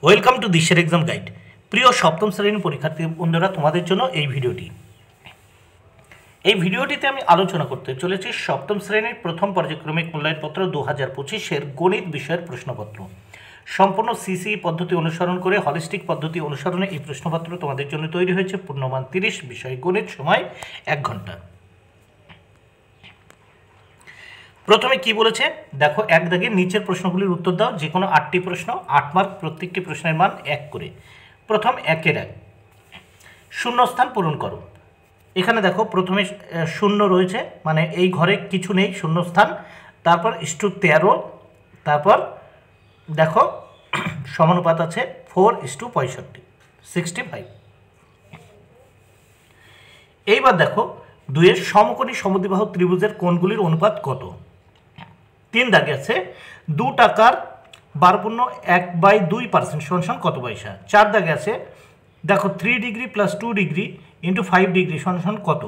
Welcome to দিশের exam guide. প্রিয় সপ্তম শ্রেণীর পরীক্ষার্থী বন্ধুরা, তোমাদের জন্য এই ভিডিওটিতে আমি আলোচনা করতে চলেছি সপ্তম শ্রেণীর প্রথম পর্যায়ক্রমিক মূল্যায়নপত্র 2025-এর গণিত বিষয়ের প্রশ্নপত্র। সম্পূর্ণ সিসি পদ্ধতি অনুসরণ করে হলিস্টিক পদ্ধতি অনুসরণে এই প্রশ্নপত্র তোমাদের জন্য তৈরি হয়েছে। পূর্ণমান 30, বিষয় গণিত, সময় 1 ঘন্টা। প্রথমে কি বলেছে দেখো, এক দাগে নিচের প্রশ্নগুলির উত্তর দাও। যে কোনো 8টি প্রশ্ন, 8 মার্ক, প্রত্যেকটি প্রশ্নের মান 1 করে। প্রথম 1-এর 1, শূন্যস্থান পূরণ করো। এখানে দেখো প্রথমে শূন্য রয়েছে, মানে এই ঘরে কিছু নেই, শূন্যস্থান। তারপর *13, তারপর দেখো সমানুপাত আছে 4:65, 65। এইবার দেখো 2-এর সমকোণী সমদ্বিবাহু ত্রিভুজের কোণগুলির অনুপাত কত। 3 দাগে আছে 2 টাকার 12.1/2% কত পয়সা। 4 দাগে আছে দেখো 3 degree plus 2 degree into 5 degree কত।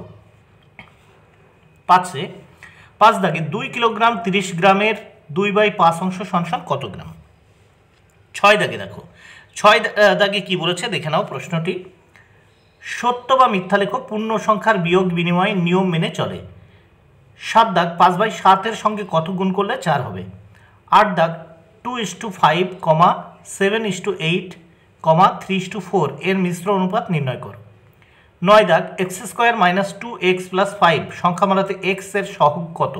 5 দাগে 2 কিলোগ্রাম 30 গ্রামের 2/5 কত গ্রাম। 6 দাগে দেখো, 6 দাগে কি বলেছে দেখে নাও প্রশ্নটি। সত্য বা মিথ্যা লেখো, পূর্ণ সংখ্যার বিয়োগ বিনিময় নিয়ম মেনে চলে। 7 দাগ 5/7 সঙ্গে কত গুণ করলে 4 হবে। 8 দাগ 2:5, 7:8, 3:4 এর মিশ্র অনুপাত নির্ণয় করো। 9 দাগ x² - 2x + 5 সংখ্যামালাতে x এর সহগ কত।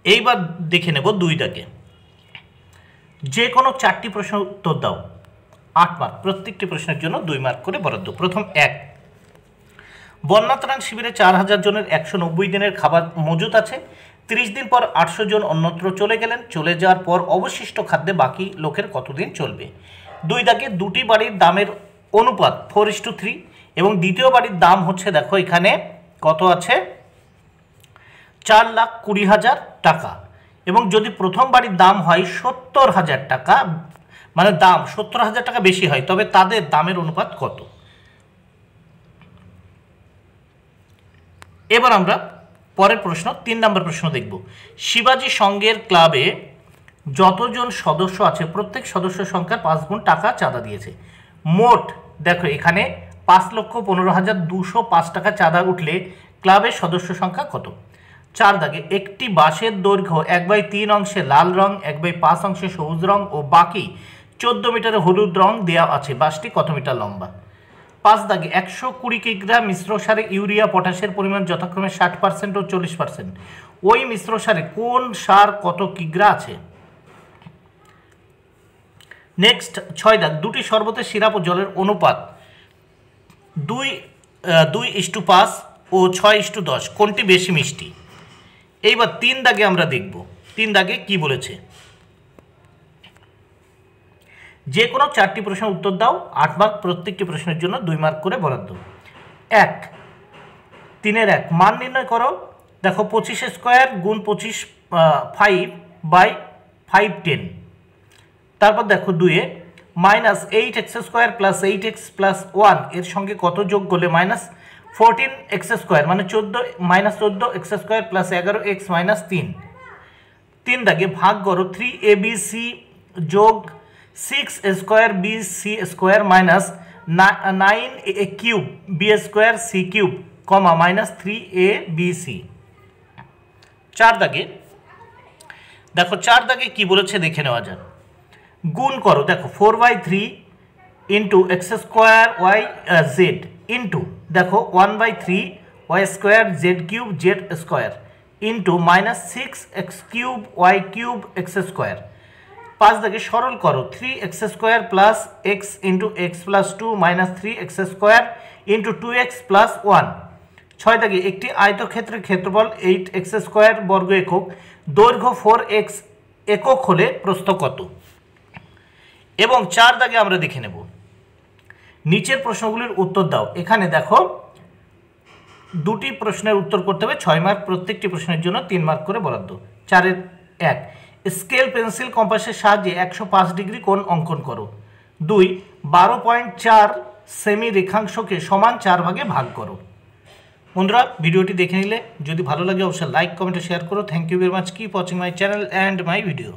এইবার দেখে নেব 2 দাগে। যে কোনো 4টি প্রশ্ন উত্তর দাও, 8 মার্ক, প্রত্যেকটি প্রশ্নের জন্য 2 মার্ক করে বরাদ্দ। প্রথম 1, বন্যা ত্রাণ শিবিরে 4000 জনের 190 দিনের খাবার মজুত আছে। 30 দিন পর 800 জন অন্যত্র চলে গেলেন। চলে যাওয়ার পর অবশিষ্ট খাদ্যে বাকি লোকের কতদিন চলবে। 2 দাগে দুটি বাড়ির দামের অনুপাত 4:3 এবং দ্বিতীয় বাড়ির দাম হচ্ছে দেখো এখানে কত আছে 4,20,000 টাকা, এবং যদি প্রথম বাড়ির দাম হয় 70,000 টাকা, মানে দাম 70,000 টাকা বেশি হয়, তবে তাদের দামের অনুপাত কত। এবার আমরা পরের প্রশ্ন 3 নম্বর প্রশ্ন দেখব। শিবাজি সংঘের ক্লাবে যতজন সদস্য আছে প্রত্যেক সদস্য সংখ্যার 5 গুণ টাকা চাঁদা দিয়েছে। মোট দেখো এখানে 5,15,205 টাকা চাঁদা উঠলে ক্লাবের সদস্য সংখ্যা কত। 4 দাগে একটি বাঁশের দৈর্ঘ্য 1/3 অংশে লাল রং, 1/5 অংশে সবুজ রং ও বাকি 14 মিটারে হলুদ রং দেওয়া আছে। বাঁশটি কত মিটার লম্বা। 5 দাগে 120 কিগ্রা মিশ্র সারে ইউরিয়া পটাশের পরিমাণ যথাক্রমে 60% ও 40%। ওই মিশ্র সারে কোন সার কত কিগ্রা আছে। নেক্সট 6 দাগ, দুটি শরবতের সিরাপ ও জলের অনুপাত 2:5 ও 6:10, কোনটি বেশি মিষ্টি। এইবার 3 দাগে আমরা দেখব, 3 দাগে কি বলেছে। যে কোনো 4টি প্রশ্নের উত্তর দাও, 8 মার্ক, প্রত্যেকটি প্রশ্নের জন্য 2 মার্ক করে বরাদ্দ। 1, 3-এর 1, মান নির্ণয় করো। দেখো 25² গুণ 25 5/5 10। তারপর দেখো 2-এ -8x² + 8x + 1 এর সঙ্গে কত যোগ করলে -14x² মানে 14x² + 11x - 3। 3 দাগে ভাগ করো 3abc যোগ 6a²bc² -9a³ b² -3abc। 4 দাগে দেখো, 4 দাগে কি বলেছে দেখে নেওয়া যাক। গুণ করো, দেখো 4/3 ইন্টু x² z ইন্টু দেখো 1/3 y² z³ into -6x³ y³ x²। 5 দাগে সরল করো 3x² plus x into x + 2 -3x² into 2x + 1। 6 দাগে একটি আয়তক্ষেত্রের ক্ষেত্রফল 8x² বর্গ একক, দৈর্ঘ্য 4x একক হলে প্রস্থ কত। এবং 4 দাগে আমরা দেখে নেব নিচের প্রশ্নগুলির উত্তর দাও। এখানে দেখো 2টি প্রশ্নের উত্তর করতে হবে, 6 মার্ক, প্রত্যেকটি প্রশ্নের জন্য 3 মার্ক করে বরাদ্দ। 4-এর 1, স্কেল পেন্সিল কম্পাসের সাহায্যে 105 ডিগ্রি কোণ অঙ্কন করো। 2, 12.4 সেমি রেখাংশকে সমান 4 ভাগে ভাগ করো। বন্ধুরা, ভিডিওটি দেখে নিলে যদি ভালো লাগে অবশ্যই লাইক, কমেন্ট, শেয়ার করো। Thank you very much. Keep watching my channel and my video.